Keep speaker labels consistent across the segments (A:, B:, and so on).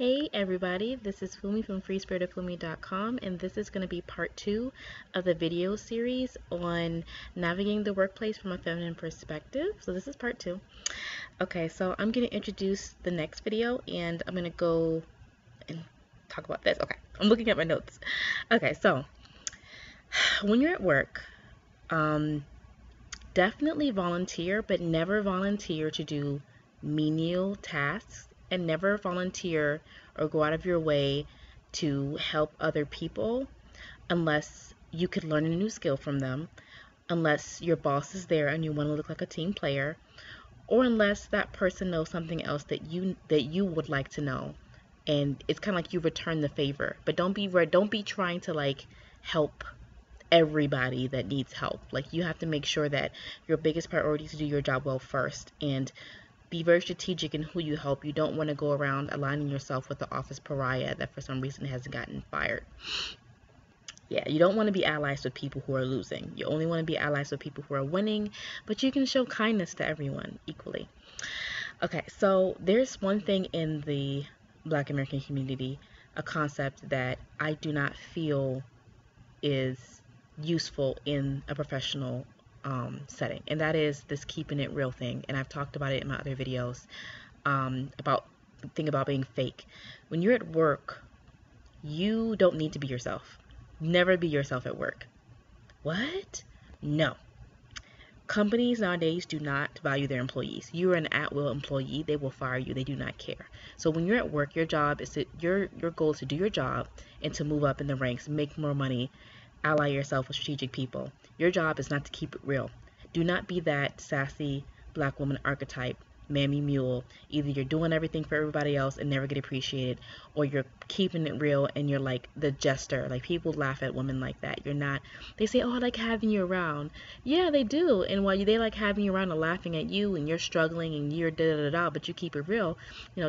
A: Hey everybody, this is Fumi from freespiritofumi.com, and this is going to be part 2 of the video series on navigating the workplace from a feminine perspective. So this is part 2. Okay, so I'm going to introduce the next video and I'm going to go and talk about this. Okay, I'm looking at my notes. Okay, so when you're at work, definitely volunteer, but never volunteer to do menial tasks, and never volunteer or go out of your way to help other people unless you could learn a new skill from them, unless your boss is there and you want to look like a team player, or unless that person knows something else that you would like to know, and it's kind of like you return the favor. But don't be trying to like help everybody that needs help. Like, you have to make sure that your biggest priority is to do your job well first, and be very strategic in who you help. You don't want to go around aligning yourself with the office pariah that for some reason hasn't gotten fired. Yeah, you don't want to be allies with people who are losing. You only want to be allies with people who are winning, but you can show kindness to everyone equally. Okay, so there's one thing in the Black American community, a concept that I do not feel is useful in a professional setting, and that is this keeping it real thing. And I've talked about it in my other videos about the thing about being fake. When you're at work, you don't need to be yourself. Never be yourself at work. What? No. Companies nowadays do not value their employees. You're an at-will employee. They will fire you. They do not care. So when you're at work, your job is to your goal is to do your job and to move up in the ranks, make more money, ally yourself with strategic people. Your job is not to keep it real. Do not be that sassy Black woman archetype, mammy mule. Either you're doing everything for everybody else and never get appreciated, or you're keeping it real and you're like the jester. Like, people laugh at women like that. You're not. They say, "Oh, I like having you around." Yeah, they do. And while they like having you around and laughing at you, and you're struggling and you're da da da da, but you keep it real.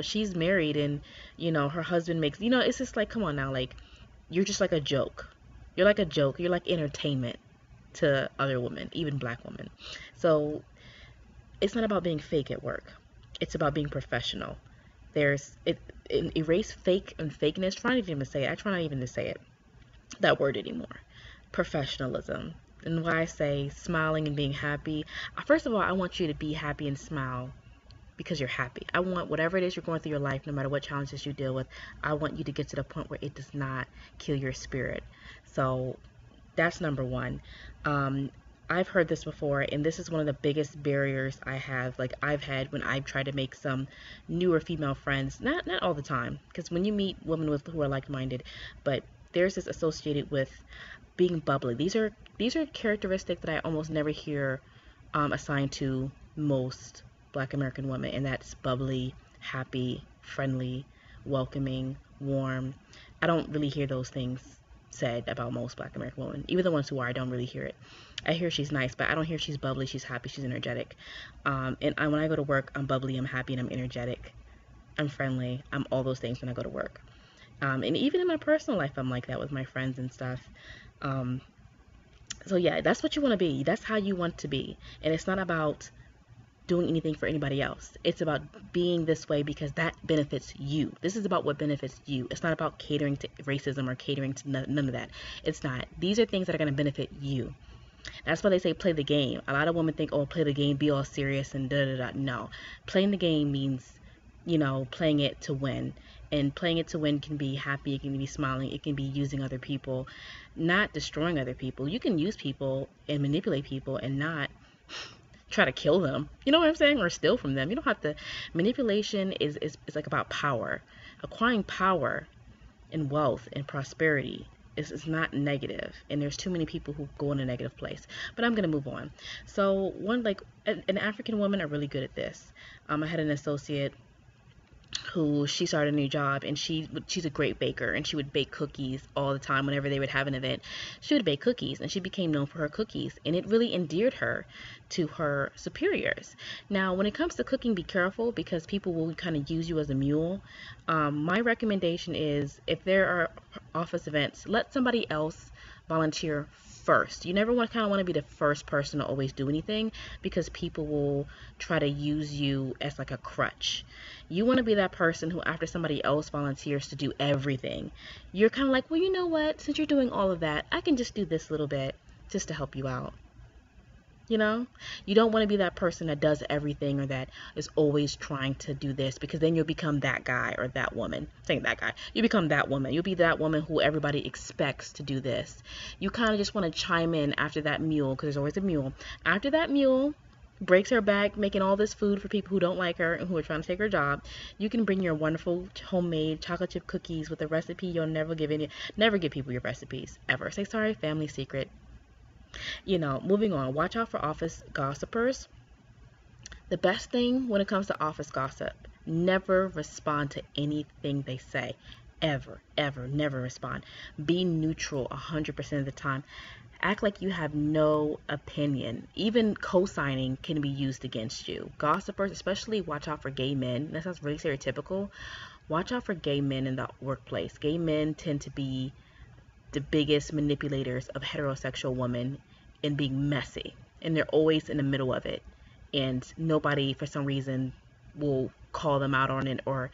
A: She's married and her husband makes. It's just like, come on now, like, you're just like a joke. You're like a joke. You're like entertainment to other women, even Black women. So it's not about being fake at work. It's about being professional. Erase fake and fakeness. Try not even to say it. I try not even to say that word anymore. Professionalism. And why I say smiling and being happy. First of all, I want you to be happy and smile because you're happy. I want whatever it is you're going through your life, no matter what challenges you deal with, I want you to get to the point where it does not kill your spirit. So that's number one. I've heard this before, and this is one of the biggest barriers I've had when I've tried to make some newer female friends. Not all the time, because when you meet women who are like-minded, but there's this associated with being bubbly. These are characteristics that I almost never hear assigned to most Black American women, and that's bubbly, happy, friendly, welcoming, warm. I don't really hear those things said about most Black American women. Even the ones who are, I don't really hear it. I hear she's nice, but I don't hear she's bubbly, she's happy, she's energetic. When I go to work, I'm bubbly, I'm happy, and I'm energetic. I'm friendly. I'm all those things when I go to work. And even in my personal life, I'm like that with my friends and stuff. So yeah, that's what you want to be. That's how you want to be. And it's not about doing anything for anybody else. It's about being this way because that benefits you. This is about what benefits you. It's not about catering to racism or catering to none of that. It's not. These are things that are going to benefit you. That's why they say play the game. A lot of women think, oh, play the game, be all serious and da da da. No. Playing the game means, playing it to win. And playing it to win can be happy, it can be smiling, it can be using other people, not destroying other people. You can use people and manipulate people and not try to kill them, you know what I'm saying, or steal from them. You don't have to. Manipulation is like about power. Acquiring power and wealth and prosperity is not negative, and there's too many people who go in a negative place. But I'm gonna move on. So an African women are really good at this. I had an associate who, she started a new job, and she's a great baker, and she would bake cookies all the time. Whenever they would have an event, she would bake cookies, and she became known for her cookies, and it really endeared her to her superiors. Now, when it comes to cooking, be careful because people will kind of use you as a mule. My recommendation is, if there are office events, let somebody else volunteer first. You never want to be the first person to always do anything, because people will try to use you as like a crutch. You want to be that person who, after somebody else volunteers to do everything, you're kind of like, well, you know what? Since you're doing all of that, I can just do this little bit just to help you out. You know, you don't want to be that person that does everything or that is always trying to do this, because then you'll become that guy or that woman. Saying that guy, you become that woman. You'll be that woman who everybody expects to do this. You kind of just want to chime in after that mule, because there's always a mule. After that mule breaks her back making all this food for people who don't like her and who are trying to take her job, you can bring your wonderful homemade chocolate chip cookies with a recipe you'll never give people your recipes ever. Say, sorry, family secret. You know, moving on, watch out for office gossipers. The best thing when it comes to office gossip, never respond to anything they say. Ever, never respond. Be neutral 100% of the time. Act like you have no opinion. Even co-signing can be used against you. Gossipers, especially watch out for gay men. That sounds really stereotypical. Watch out for gay men in the workplace. Gay men tend to be the biggest manipulators of heterosexual women in being messy, and they're always in the middle of it, and nobody for some reason will call them out on it or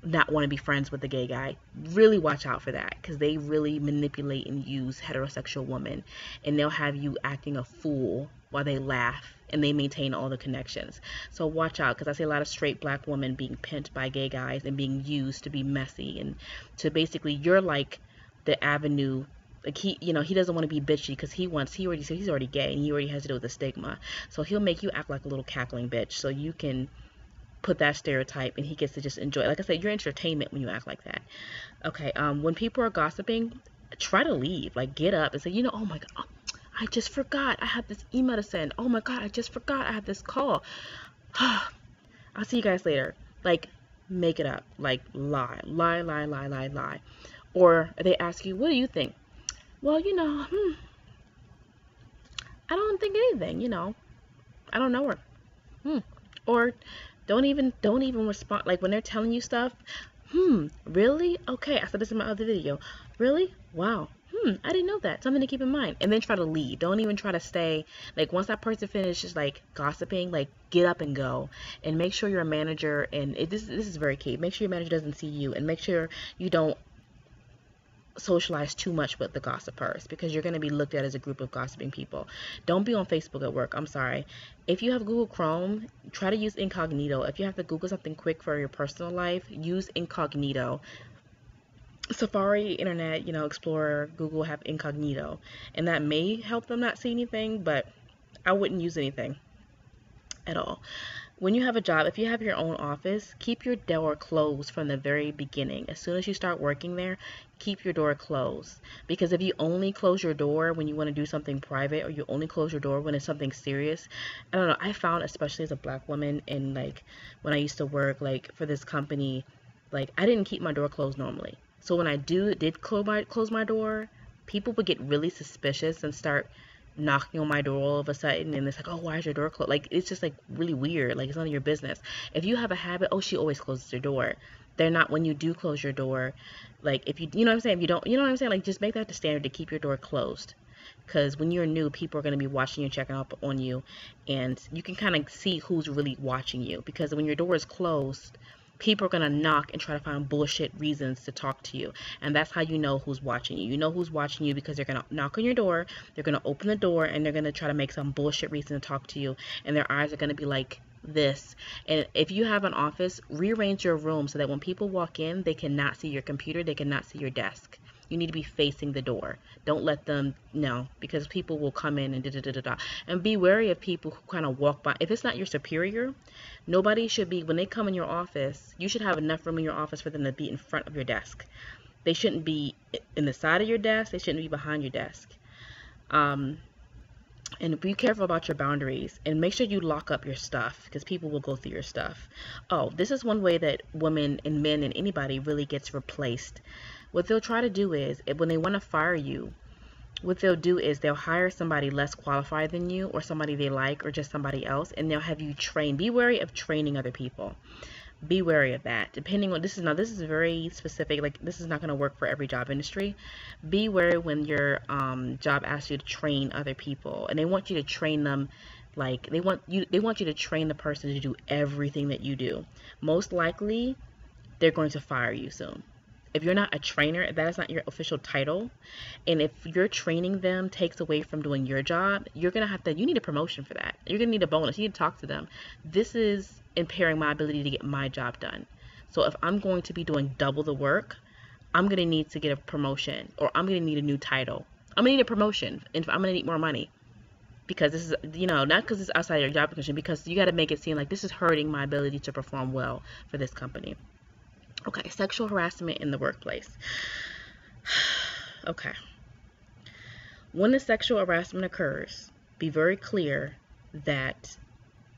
A: not want to be friends with the gay guy. Really watch out for that, because they really manipulate and use heterosexual women, and they'll have you acting a fool while they laugh, and they maintain all the connections. So watch out, because I see a lot of straight black women being pimped by gay guys and being used to be messy, and to basically, you're like the avenue. Like, he doesn't want to be bitchy, because he's already gay, and he already has to deal with the stigma. So he'll make you act like a little cackling bitch, so you can put that stereotype, and he gets to just enjoy it. Like I said, you're entertainment when you act like that. Okay, when people are gossiping, try to leave. Like, get up and say, oh my God, I just forgot I have this email to send. Oh my God, I just forgot I have this call. I'll see you guys later. Like, make it up. Like, lie. Or they ask you, what do you think? Well, I don't think anything, I don't know her. Or don't even respond. Like, when they're telling you stuff, really? Okay, I said this in my other video. Really? Wow. I didn't know that. Something to keep in mind. And then try to leave. Don't even try to stay. Like, once that person finishes, like, gossiping, like, get up and go. And make sure your manager, and this is very key, make sure your manager doesn't see you, and make sure you don't socialize too much with the gossipers, because you're going to be looked at as a group of gossiping people. Don't be on Facebook at work. I'm sorry. If you have Google Chrome, try to use incognito. If you have to Google something quick for your personal life, use incognito. Safari, Internet, Explorer, Google have incognito, and that may help them not see anything, but I wouldn't use anything at all. When you have a job, if you have your own office, keep your door closed from the very beginning. As soon as you start working there, keep your door closed. Because if you only close your door when you want to do something private, or you only close your door when it's something serious, I don't know, I found, especially as a black woman, and like when I used to work like for this company, like I didn't keep my door closed normally. So when I did close my door, people would get really suspicious and start knocking on my door all of a sudden, and it's like, oh, why is your door closed? Like, it's just like really weird. Like, it's none of your business. If you have a habit, oh, she always closes her door. They're not, when you do close your door, like, if you know what I'm saying, if you don't, you know what I'm saying, like, just make that the standard to keep your door closed. Because when you're new, people are going to be watching you, checking up on you, and you can kind of see who's really watching you. Because when your door is closed, people are going to knock and try to find bullshit reasons to talk to you. And that's how you know who's watching you. You know who's watching you because they're going to knock on your door, they're going to open the door, and they're going to try to make some bullshit reason to talk to you. And their eyes are going to be like this. And if you have an office, rearrange your room so that when people walk in, they cannot see your computer, they cannot see your desk. You need to be facing the door. Don't let them know, because people will come in and da-da-da-da-da. And be wary of people who kind of walk by. If it's not your superior, nobody should be, when they come in your office, you should have enough room in your office for them to be in front of your desk. They shouldn't be in the side of your desk. They shouldn't be behind your desk. And be careful about your boundaries, and make sure you lock up your stuff, because people will go through your stuff. Oh, this is one way that women and men and anybody really gets replaced. What they'll try to do is, when they want to fire you, what they'll do is they'll hire somebody less qualified than you, or somebody they like, or just somebody else, and they'll have you train. Be wary of training other people. Be wary of that. Depending on, this is very specific, like this is not going to work for every job industry. Be wary when your job asks you to train other people, and they want you to train them, like they want you to train the person to do everything that you do. Most likely they're going to fire you soon. If you're not a trainer, that is not your official title, and if your training them takes away from doing your job, you're gonna have to, you need a promotion for that. You're gonna need a bonus. You need to talk to them. This is impairing my ability to get my job done. So if I'm going to be doing double the work, I'm gonna need to get a promotion, or I'm gonna need a new title. I'm gonna need a promotion, and I'm gonna need more money, because this is, not because it's outside your job position, because you got to make it seem like this is hurting my ability to perform well for this company. Okay, sexual harassment in the workplace. Okay. When the sexual harassment occurs, be very clear that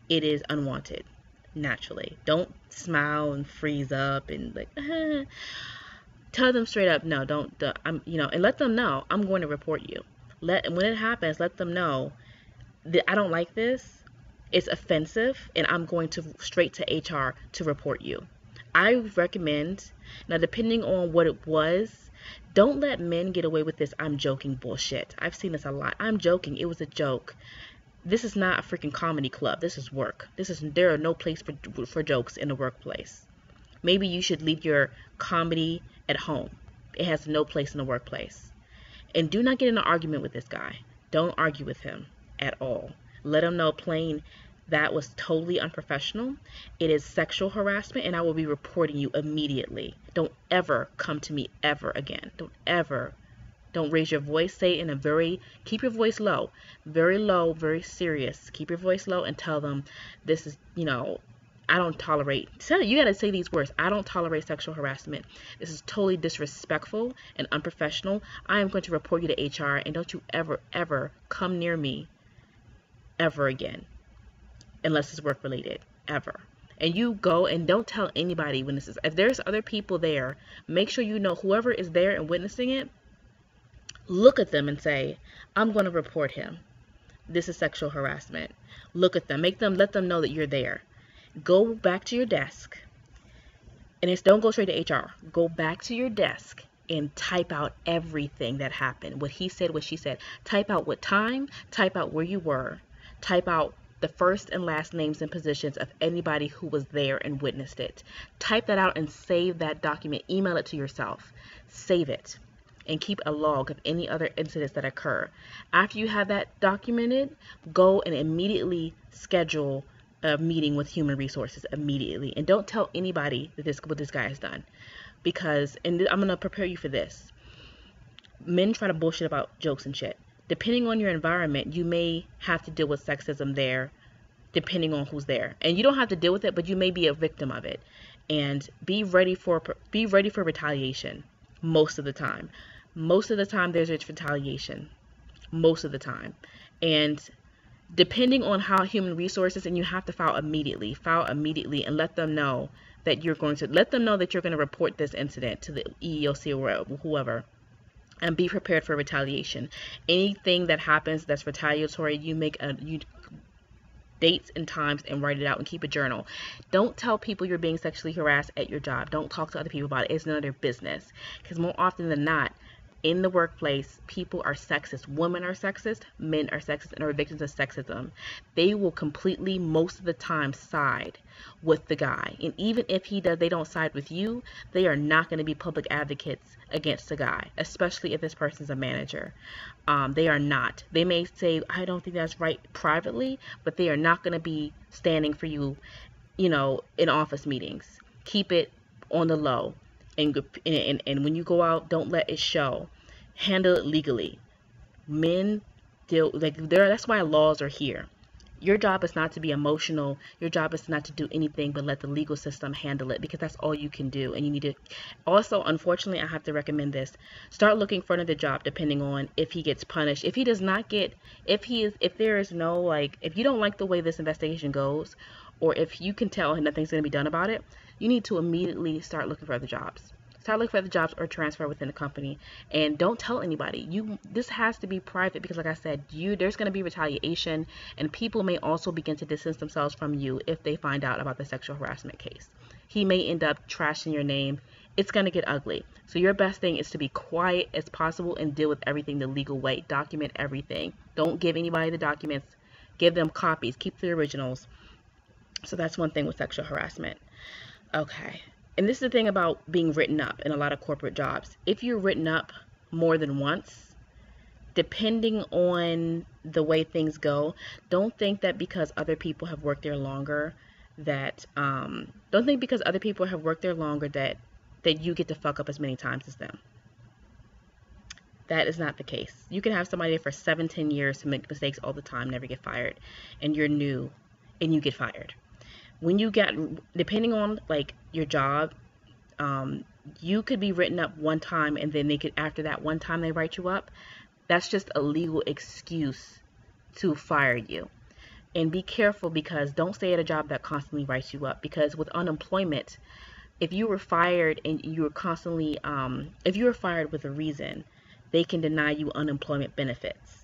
A: it is unwanted, naturally. Don't smile and freeze up and like, tell them straight up, no, don't, and let them know I'm going to report you. When it happens, let them know that I don't like this, it's offensive, and I'm going to straight to HR to report you. I recommend, now depending on what it was, don't let men get away with this I'm joking bullshit. I've seen this a lot. I'm joking. It was a joke. This is not a freaking comedy club. This is work. There are no place for jokes in the workplace. Maybe you should leave your comedy at home. It has no place in the workplace. And do not get in an argument with this guy. Don't argue with him at all. Let him know plain that was totally unprofessional. It is sexual harassment, and I will be reporting you immediately. Don't ever come to me ever again. Don't raise your voice. Say it in keep your voice low, very serious. Keep your voice low and tell them this is, I don't tolerate, you got to say these words. I don't tolerate sexual harassment. This is totally disrespectful and unprofessional. I am going to report you to HR, and don't you ever come near me ever again. Unless it's work related, ever. And you go and don't tell anybody when this is, if there's other people there, make sure you know whoever is there and witnessing it, look at them and say, I'm going to report him. This is sexual harassment. Look at them, let them know that you're there. Go back to your desk, and don't go straight to HR. Go back to your desk and type out everything that happened. What he said, what she said. Type out what time, type out where you were, type out the first and last names and positions of anybody who was there and witnessed it. Type that out and save that document. Email it to yourself. Save it and keep a log of any other incidents that occur. After you have that documented, go and immediately schedule a meeting with human resources immediately. And don't tell anybody that what this guy has done, because, and I'm going to prepare you for this. Men try to bullshit about jokes and shit. Depending on your environment, you may have to deal with sexism there, depending on who's there. And you don't have to deal with it, but you may be a victim of it. And be ready for retaliation most of the time. Most of the time there's retaliation. Most of the time. And depending on how human resources, and you have to file immediately and let them know that you're going to report this incident to the EEOC or whoever. And be prepared for retaliation. Anything that happens that's retaliatory, you make dates and times and write it out and keep a journal. Don't tell people you're being sexually harassed at your job. Don't talk to other people about it. It's none of their business. Because more often than not, in the workplace, people are sexist. Women are sexist, men are sexist, and are victims of sexism. They will completely, most of the time, side with the guy. And even if they don't side with you, they are not going to be public advocates against the guy, especially if this person's a manager. They are not. They may say, I don't think that's right privately, but they are not going to be standing for you, in office meetings. Keep it on the low. And when you go out, don't let it show. Handle it legally. Men that's why laws are here. Your job is not to be emotional. Your job is not to do anything but let the legal system handle it, because that's all you can do. And you need to also, unfortunately, I have to recommend this. Start looking for another job depending on if he gets punished. If he does not get, if there is no, if you don't like the way this investigation goes, or if you can tell nothing's going to be done about it, you need to immediately start looking for other jobs. Start looking for other jobs or transfer within the company. And don't tell anybody. This has to be private, because like I said, there's going to be retaliation, and people may also begin to distance themselves from you if they find out about the sexual harassment case. He may end up trashing your name. It's going to get ugly. So your best thing is to be quiet as possible and deal with everything the legal way. Document everything. Don't give anybody the documents. Give them copies. Keep the originals. So that's one thing with sexual harassment. Okay. And this is the thing about being written up in a lot of corporate jobs. If you're written up more than once, depending on the way things go, don't think that because other people have worked there longer that that you get to fuck up as many times as them. That is not the case. You can have somebody there for 7-10 years to make mistakes all the time, never get fired, and you're new and you get fired. When you get, depending on like your job, you could be written up one time and then they could, after that one time they write you up, that's just a legal excuse to fire you. And be careful, because don't stay at a job that constantly writes you up, because with unemployment, if you were fired and you were constantly, if you were fired with a reason, they can deny you unemployment benefits.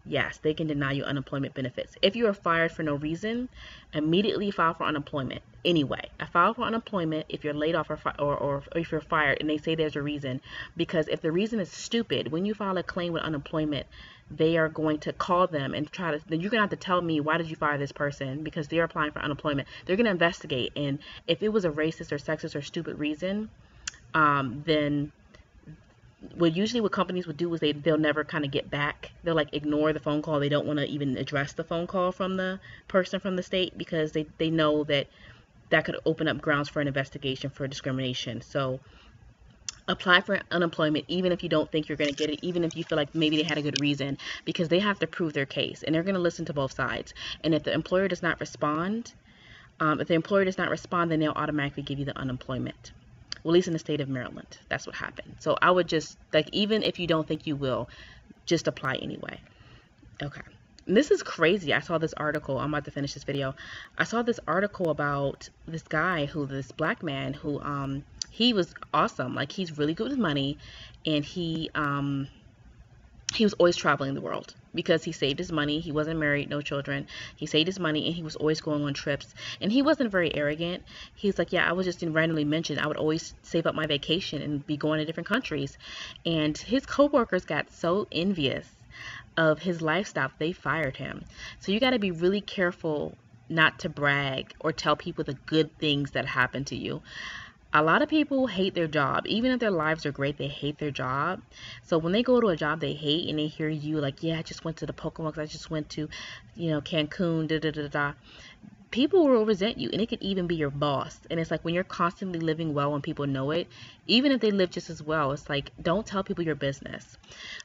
A: Yes, they can deny you unemployment benefits. If you are fired for no reason, immediately file for unemployment. Anyway, I file for unemployment if you're laid off or if you're fired and they say there's a reason. Because if the reason is stupid, when you file a claim with unemployment, they are going to call them and try to, then you're going to have to tell me, why did you fire this person? Because they're applying for unemployment. They're going to investigate. And if it was a racist or sexist or stupid reason, then what companies would do is they'll never kind of get back. They'll like ignore the phone call. They don't want to even address the phone call from the person from the state, because they know that could open up grounds for an investigation for discrimination. So apply for unemployment even if you don't think you're going to get it, even if you feel like maybe they had a good reason, because they have to prove their case and they're going to listen to both sides. And if the employer does not respond, then they'll automatically give you the unemployment. Well, at least in the state of Maryland, that's what happened. So I would just, like, even if you don't think you will, just apply anyway. Okay. And this is crazy. I saw this article. I'm about to finish this video. I saw this article about this guy this black man who, he was awesome. Like, he's really good with money, and he was always traveling the world because he saved his money. He wasn't married, no children. He saved his money and he was always going on trips. And he wasn't very arrogant. He's like, yeah, I was just randomly mentioned. I would always save up my vacation and be going to different countries. And his coworkers got so envious of his lifestyle, they fired him. So you got to be really careful not to brag or tell people the good things that happen to you. A lot of people hate their job. Even if their lives are great, they hate their job. So when they go to a job they hate and they hear you like, yeah, I just went to the Poconos, I just went to, Cancun, people will resent you, and it could even be your boss. And it's like, when you're constantly living well and people know it, even if they live just as well, it's like, don't tell people your business.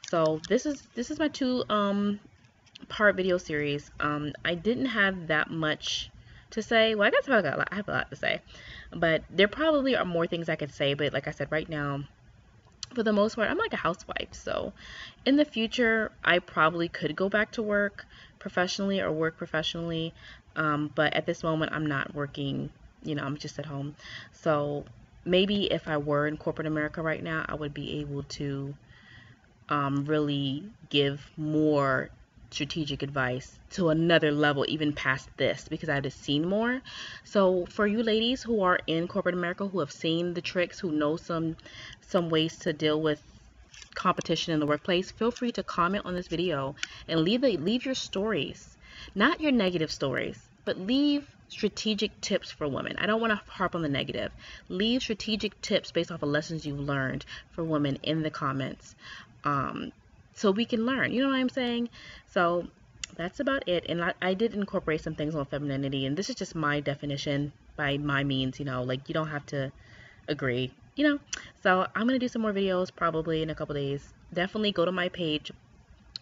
A: So this is my 2-part video series. I didn't have that much to say. Well, I have a lot to say, but there probably are more things I could say. But like I said, right now, for the most part, I'm like a housewife. So in the future, I probably could go back to work professionally or work professionally. But at this moment, I'm not working, I'm just at home. So maybe if I were in corporate America right now, I would be able to really give more strategic advice to another level, even past this, because I've just seen more. So for you ladies who are in corporate America, who have seen the tricks, who know some ways to deal with competition in the workplace, feel free to comment on this video and leave your stories, not your negative stories, but leave strategic tips for women. I don't want to harp on the negative. Leave strategic tips based off of lessons you've learned for women in the comments. So we can learn, you know what I'm saying? So that's about it. And I did incorporate some things on femininity, and this is just my definition by my means, like, you don't have to agree, So I'm going to do some more videos probably in a couple days. Definitely go to my page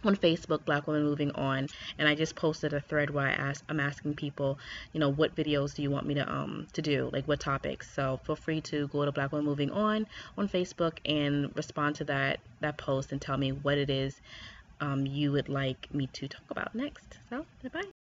A: on Facebook, Black Women Moving On, and I just posted a thread where I'm asking people, what videos do you want me to do, like what topics. So feel free to go to Black Women Moving On Facebook and respond to that post and tell me what it is you would like me to talk about next. So bye.